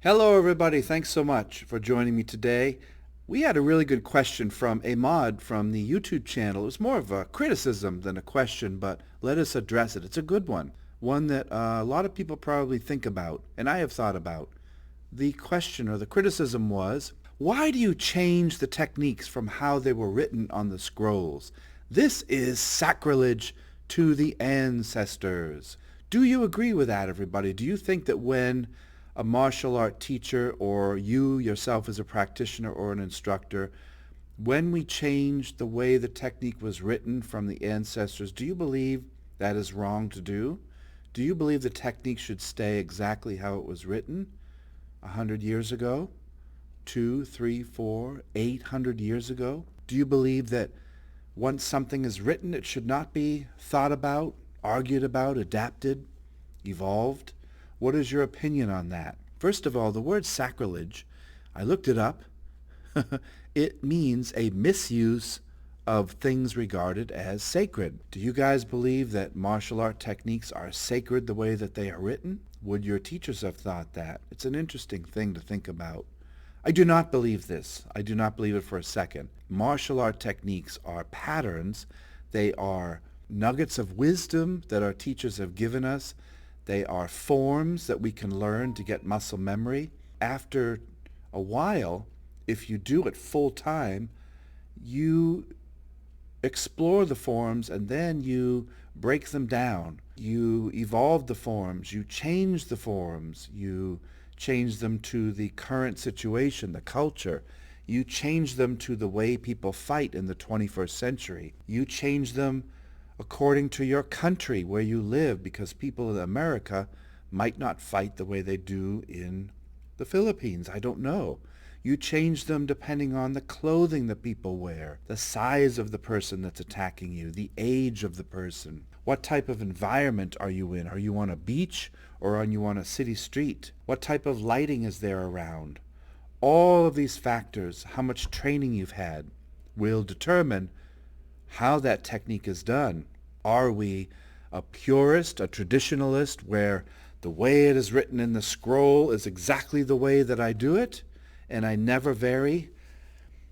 Hello, everybody. Thanks so much for joining me today. We had a really good question from Ahmad from the YouTube channel. It was more of a criticism than a question, but let us address it. It's a good one that a lot of people probably think about, and I have thought about. The question or the criticism was, why do you change the techniques from how they were written on the scrolls? This is sacrilege to the ancestors. Do you agree with that, everybody? Do you think that when a martial art teacher or you yourself as a practitioner or an instructor, when we change the way the technique was written from the ancestors, do you believe that is wrong to do? Do you believe the technique should stay exactly how it was written 100 years ago? 2, 3, 4, 800 years ago? Do you believe that once something is written, it should not be thought about, argued about, adapted, evolved? What is your opinion on that? First of all, the word sacrilege, I looked it up. It means a misuse of things regarded as sacred. Do you guys believe that martial art techniques are sacred the way that they are written? Would your teachers have thought that? It's an interesting thing to think about. I do not believe this. I do not believe it for a second. Martial art techniques are patterns. They are nuggets of wisdom that our teachers have given us. They are forms that we can learn to get muscle memory. After a while, if you do it full time, you explore the forms and then you break them down. You evolve the forms, you change the forms, you change them to the current situation, the culture. You change them to the way people fight in the 21st century. You change them according to your country where you live, because people in America might not fight the way they do in the Philippines. I don't know. You change them depending on the clothing that people wear, the size of the person that's attacking you, the age of the person. What type of environment are you in? Are you on a beach or are you on a city street? What type of lighting is there around? All of these factors, how much training you've had, will determine how that technique is done. Are we a purist, a traditionalist, where the way it is written in the scroll is exactly the way that I do it, and I never vary?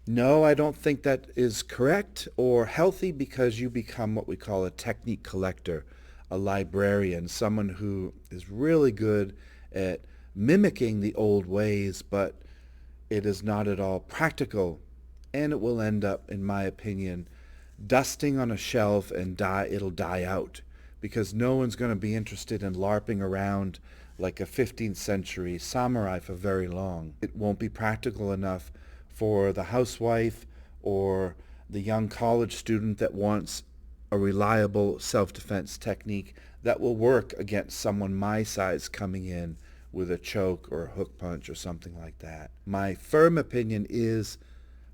No, I don't think that is correct or healthy, because you become what we call a technique collector, a librarian, someone who is really good at mimicking the old ways, but it is not at all practical, and it will end up, in my opinion, dusting on a shelf and it'll die out, because no one's going to be interested in LARPing around like a 15th century samurai for very long. It won't be practical enough for the housewife or the young college student that wants a reliable self-defense technique that will work against someone my size coming in with a choke or a hook punch or something like that. My firm opinion is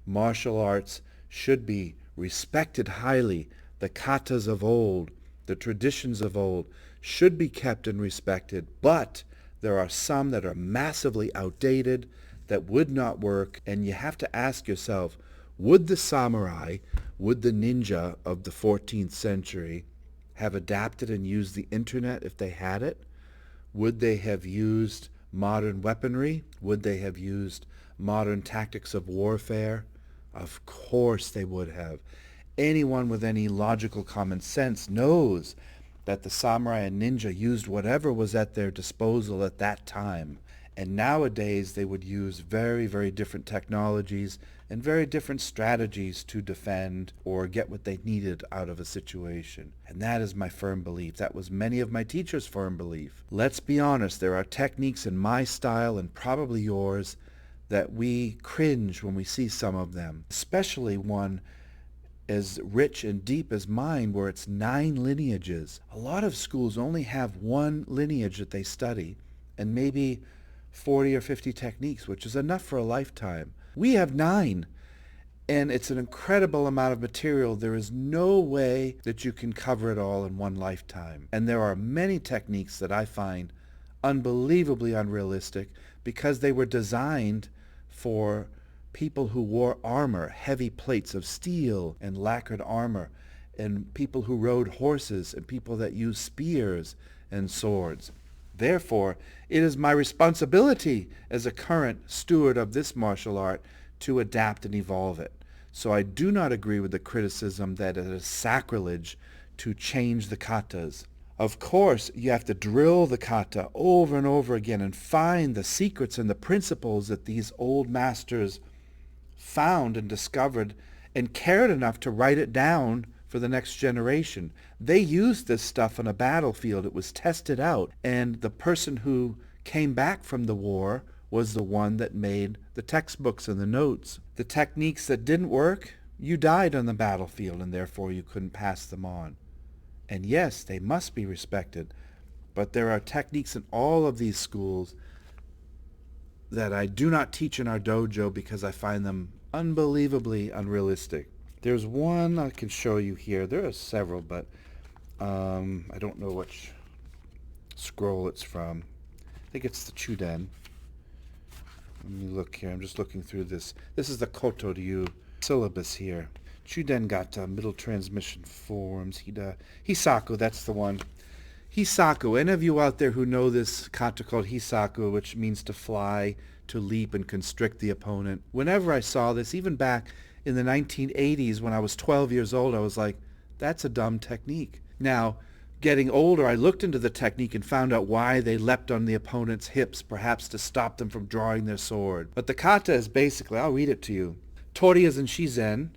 martial arts should be respected highly. The katas of old, the traditions of old should be kept and respected, but there are some that are massively outdated that would not work, and you have to ask yourself, would the samurai, would the ninja of the 14th century have adapted and used the internet if they had it? Would they have used modern weaponry? Would they have used modern tactics of warfare? Of course they would have. Anyone with any logical common sense knows that the samurai and ninja used whatever was at their disposal at that time. And nowadays they would use very, very different technologies and very different strategies to defend or get what they needed out of a situation. And that is my firm belief. That was many of my teachers' firm belief. Let's be honest, there are techniques in my style and probably yours that we cringe when we see some of them, especially one as rich and deep as mine, where it's 9 lineages. A lot of schools only have one lineage that they study and maybe 40 or 50 techniques, which is enough for a lifetime. We have 9, and it's an incredible amount of material. There is no way that you can cover it all in one lifetime. And there are many techniques that I find unbelievably unrealistic because they were designed for people who wore armor, heavy plates of steel and lacquered armor, and people who rode horses, and people that used spears and swords. Therefore, it is my responsibility as a current steward of this martial art to adapt and evolve it. So I do not agree with the criticism that it is sacrilege to change the katas. Of course, you have to drill the kata over and over again and find the secrets and the principles that these old masters found and discovered and cared enough to write it down for the next generation. They used this stuff on a battlefield. It was tested out, and the person who came back from the war was the one that made the textbooks and the notes. The techniques that didn't work, you died on the battlefield, and therefore you couldn't pass them on. And yes, they must be respected, but there are techniques in all of these schools that I do not teach in our dojo because I find them unbelievably unrealistic. There's one I can show you here. There are several, but I don't know which scroll it's from. I think it's the Chuden. Let me look here. I'm just looking through this. This is the Koto Ryu syllabus here. Chuden got middle transmission forms. Hisaku, that's the one. Hisaku. Any of you out there who know this kata called Hisaku, which means to fly, to leap, and constrict the opponent? Whenever I saw this, even back in the 1980s when I was 12 years old, I was like, that's a dumb technique. Now, getting older, I looked into the technique and found out why they leapt on the opponent's hips, perhaps to stop them from drawing their sword. But the kata is basically, I'll read it to you. Tori is in Shizen.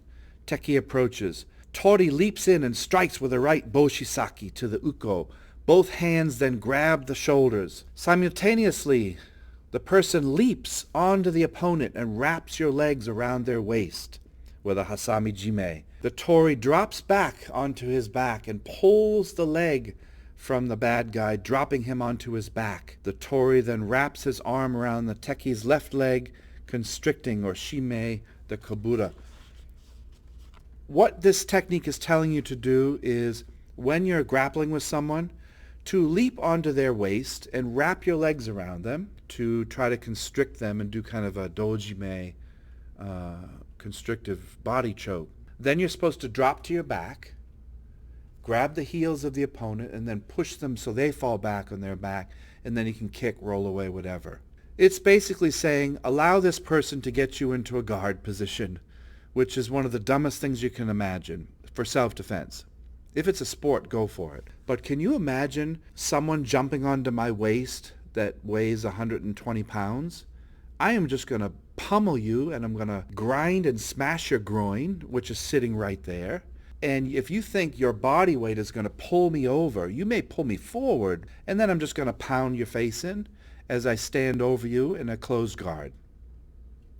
Teki approaches. Tori leaps in and strikes with the right boshisaki to the uko. Both hands then grab the shoulders. Simultaneously, the person leaps onto the opponent and wraps your legs around their waist with a hasami jime. The Tori drops back onto his back and pulls the leg from the bad guy, dropping him onto his back. The Tori then wraps his arm around the Teki's left leg, constricting or shime the kobura. What this technique is telling you to do is, when you're grappling with someone, to leap onto their waist and wrap your legs around them to try to constrict them and do kind of a dojime, constrictive body choke. Then you're supposed to drop to your back, grab the heels of the opponent, and then push them so they fall back on their back, and then you can kick, roll away, whatever. It's basically saying, allow this person to get you into a guard position, which is one of the dumbest things you can imagine for self-defense. If it's a sport, go for it. But can you imagine someone jumping onto my waist that weighs 120 pounds? I am just going to pummel you, and I'm going to grind and smash your groin, which is sitting right there. And if you think your body weight is going to pull me over, you may pull me forward, and then I'm just going to pound your face in as I stand over you in a closed guard.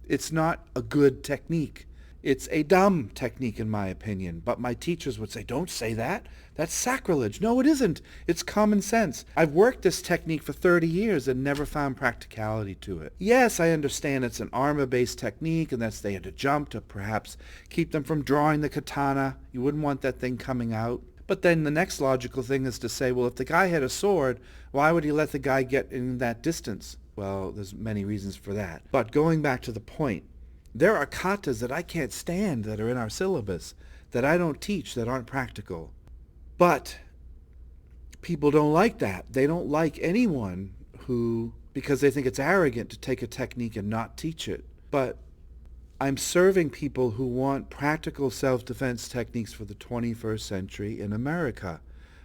It's not a good technique. It's a dumb technique, in my opinion, but my teachers would say, don't say that. That's sacrilege. No, it isn't. It's common sense. I've worked this technique for 30 years and never found practicality to it. Yes, I understand it's an armor-based technique, and that's they had to jump to perhaps keep them from drawing the katana. You wouldn't want that thing coming out. But then the next logical thing is to say, well, if the guy had a sword, why would he let the guy get in that distance? Well, there's many reasons for that. But going back to the point, there are katas that I can't stand that are in our syllabus, that I don't teach, that aren't practical. But people don't like that. They don't like anyone who, because they think it's arrogant to take a technique and not teach it. But I'm serving people who want practical self-defense techniques for the 21st century in America,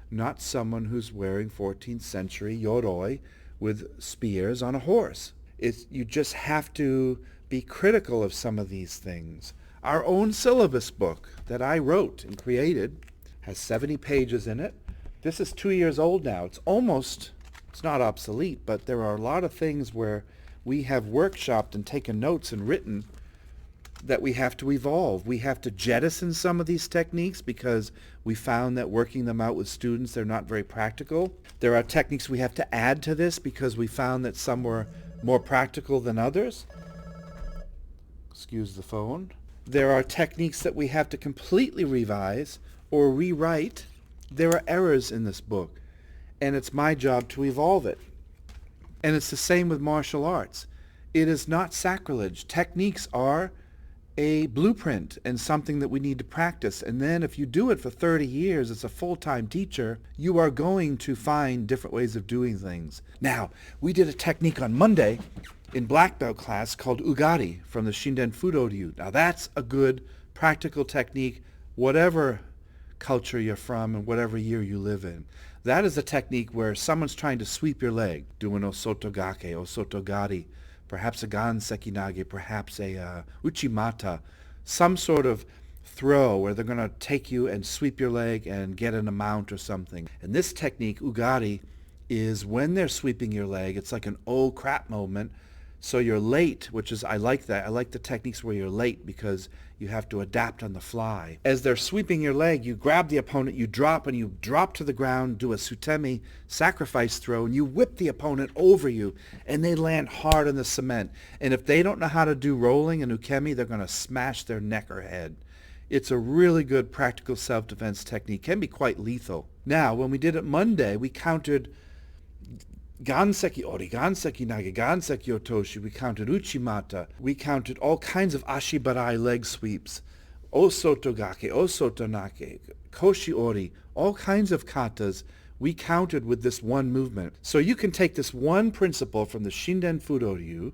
not someone who's wearing 14th century yoroi with spears on a horse. You just have to be critical of some of these things. Our own syllabus book that I wrote and created has 70 pages in it. This is 2 years old now. It's not obsolete, but there are a lot of things where we have workshopped and taken notes and written that we have to evolve. We have to jettison some of these techniques because we found that working them out with students, they're not very practical. There are techniques we have to add to this because we found that some were more practical than others. Excuse the phone. There are techniques that we have to completely revise or rewrite. There are errors in this book, and it's my job to evolve it. And it's the same with martial arts. It is not sacrilege. Techniques are a blueprint and something that we need to practice. And then if you do it for 30 years as a full-time teacher, you are going to find different ways of doing things. Now, we did a technique on Monday in black belt class called Ugari from the Shinden Fudo Ryu. Now that's a good practical technique, whatever culture you're from and whatever year you live in. That is a technique where someone's trying to sweep your leg, do an osotogake, osotogari, perhaps a gansekinage, perhaps a uchimata, some sort of throw where they're going to take you and sweep your leg and get an amount or something. And this technique, ugari, is when they're sweeping your leg, it's like an oh crap moment. So you're late, which is, I like that. I like the techniques where you're late because you have to adapt on the fly. As they're sweeping your leg, you grab the opponent, you drop to the ground, do a sutemi, sacrifice throw, and you whip the opponent over you, and they land hard on the cement. And if they don't know how to do rolling and ukemi, they're going to smash their neck or head. It's a really good practical self-defense technique. Can be quite lethal. Now, when we did it Monday, we counted Ganseki ori, ganseki nage, ganseki otoshi. We counted uchimata. We counted all kinds of ashibarai leg sweeps. Osotogake, osotonake, koshi ori, all kinds of katas we counted with this one movement. So you can take this one principle from the Shinden Fudo Ryu,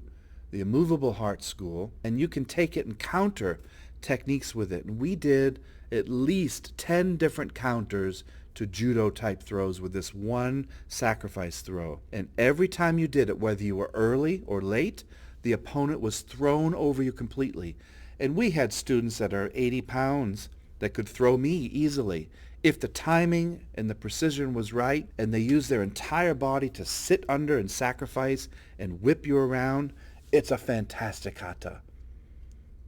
the immovable heart school, and you can take it and counter techniques with it. And we did at least 10 different counters to judo type throws with this one sacrifice throw. And every time you did it, whether you were early or late, the opponent was thrown over you completely. And we had students that are 80 pounds that could throw me easily. If the timing and the precision was right and they used their entire body to sit under and sacrifice and whip you around, it's a fantastic kata.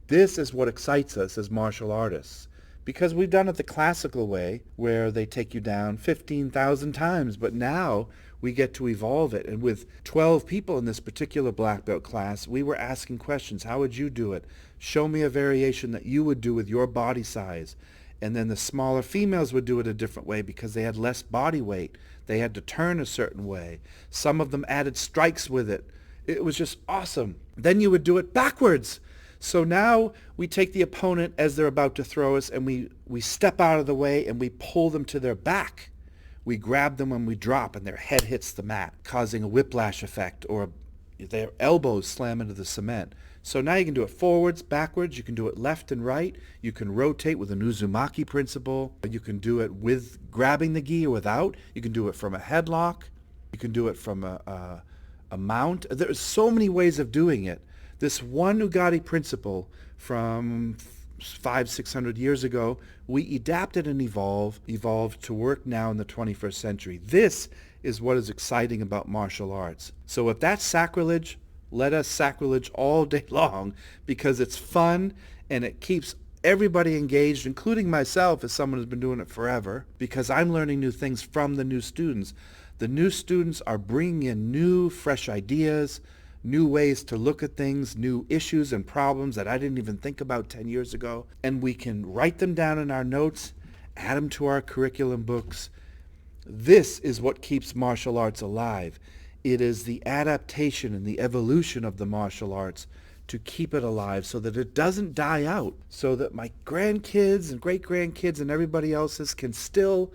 This is what excites us as martial artists. Because we've done it the classical way, where they take you down 15,000 times, but now we get to evolve it. And with 12 people in this particular black belt class, we were asking questions. How would you do it? Show me a variation that you would do with your body size. And then the smaller females would do it a different way because they had less body weight. They had to turn a certain way. Some of them added strikes with it. It was just awesome. Then you would do it backwards. So now we take the opponent as they're about to throw us and we step out of the way and we pull them to their back. We grab them when we drop and their head hits the mat, causing a whiplash effect, or their elbows slam into the cement. So now you can do it forwards, backwards, you can do it left and right, you can rotate with an Uzumaki principle, you can do it with grabbing the gi or without, you can do it from a headlock, you can do it from a mount. There's so many ways of doing it. This one Ugari principle from 500-600 years ago, we adapted and evolved to work now in the 21st century. This is what is exciting about martial arts. So if that's sacrilege, let us sacrilege all day long because it's fun and it keeps everybody engaged, including myself as someone who's been doing it forever, because I'm learning new things from the new students. The new students are bringing in new, fresh ideas, new ways to look at things, new issues and problems that I didn't even think about 10 years ago. And we can write them down in our notes, add them to our curriculum books. This is what keeps martial arts alive. It is the adaptation and the evolution of the martial arts to keep it alive so that it doesn't die out, so that my grandkids and great-grandkids and everybody else's can still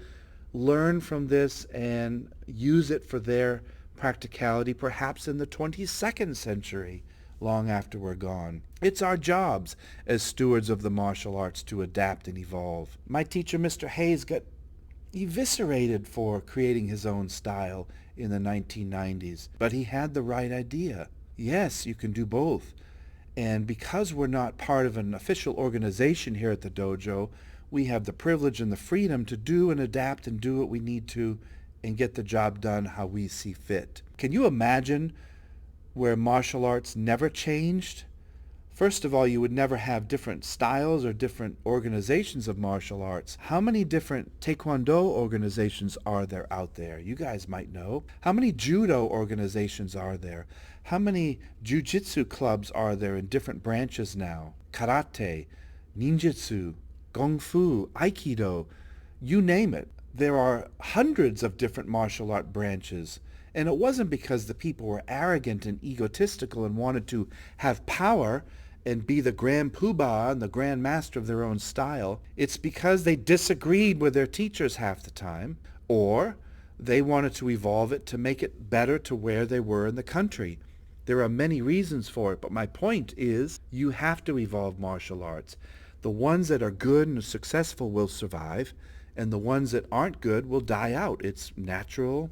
learn from this and use it for their practicality, perhaps in the 22nd century, long after we're gone. It's our jobs as stewards of the martial arts to adapt and evolve. My teacher, Mr. Hayes, got eviscerated for creating his own style in the 1990s, but he had the right idea. Yes, you can do both. And because we're not part of an official organization here at the dojo, we have the privilege and the freedom to do and adapt and do what we need to and get the job done how we see fit. Can you imagine where martial arts never changed? First of all, you would never have different styles or different organizations of martial arts. How many different taekwondo organizations are there out there? You guys might know. How many judo organizations are there? How many jiu-jitsu clubs are there in different branches now? Karate, ninjutsu, kung fu, aikido, you name it. There are hundreds of different martial art branches, and it wasn't because the people were arrogant and egotistical and wanted to have power and be the grand poobah and the grand master of their own style. It's because they disagreed with their teachers half the time, or they wanted to evolve it to make it better to where they were in the country. There are many reasons for it, but my point is you have to evolve martial arts. The ones that are good and successful will survive, and the ones that aren't good will die out. It's natural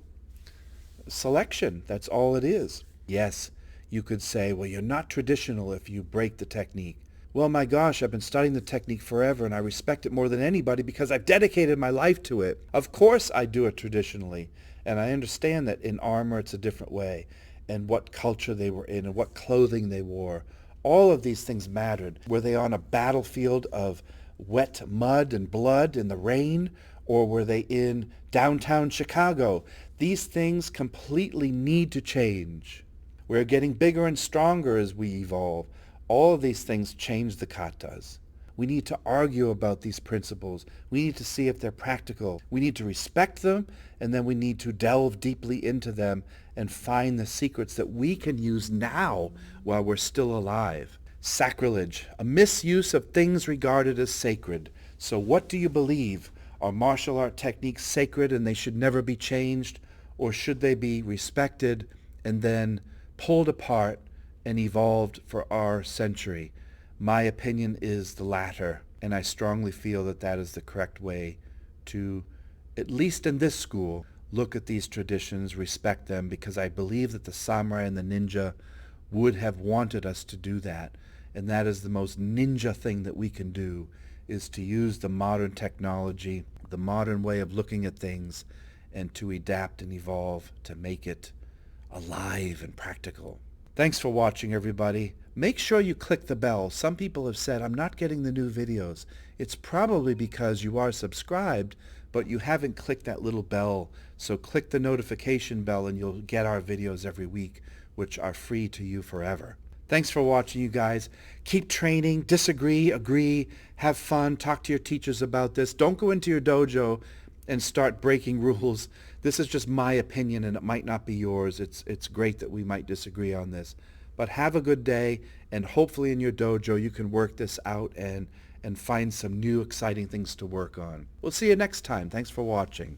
selection. That's all it is. Yes, you could say, well, you're not traditional if you break the technique. Well, my gosh, I've been studying the technique forever, and I respect it more than anybody because I've dedicated my life to it. Of course I do it traditionally, and I understand that in armor it's a different way, and what culture they were in, and what clothing they wore. All of these things mattered. Were they on a battlefield of wet mud and blood in the rain, or were they in downtown Chicago? These things completely need to change. We're getting bigger and stronger as we evolve. All of these things change the katas. We need to argue about these principles. We need to see if they're practical. We need to respect them, and then we need to delve deeply into them and find the secrets that we can use now while we're still alive. Sacrilege, a misuse of things regarded as sacred. So what do you believe? Are martial art techniques sacred and they should never be changed? Or should they be respected and then pulled apart and evolved for our century? My opinion is the latter, and I strongly feel that that is the correct way to, at least in this school, look at these traditions, respect them, because I believe that the samurai and the ninja would have wanted us to do that. And that is the most ninja thing that we can do, is to use the modern technology, the modern way of looking at things, and to adapt and evolve to make it alive and practical. Thanks for watching, everybody. Make sure you click the bell. Some people have said, I'm not getting the new videos. It's probably because you are subscribed, but you haven't clicked that little bell. So click the notification bell and you'll get our videos every week, which are free to you forever. Thanks for watching, you guys. Keep training, disagree, agree, have fun, talk to your teachers about this. Don't go into your dojo and start breaking rules. This is just my opinion, and it might not be yours. It's great that we might disagree on this. But have a good day, and hopefully in your dojo you can work this out and find some new exciting things to work on. We'll see you next time. Thanks for watching.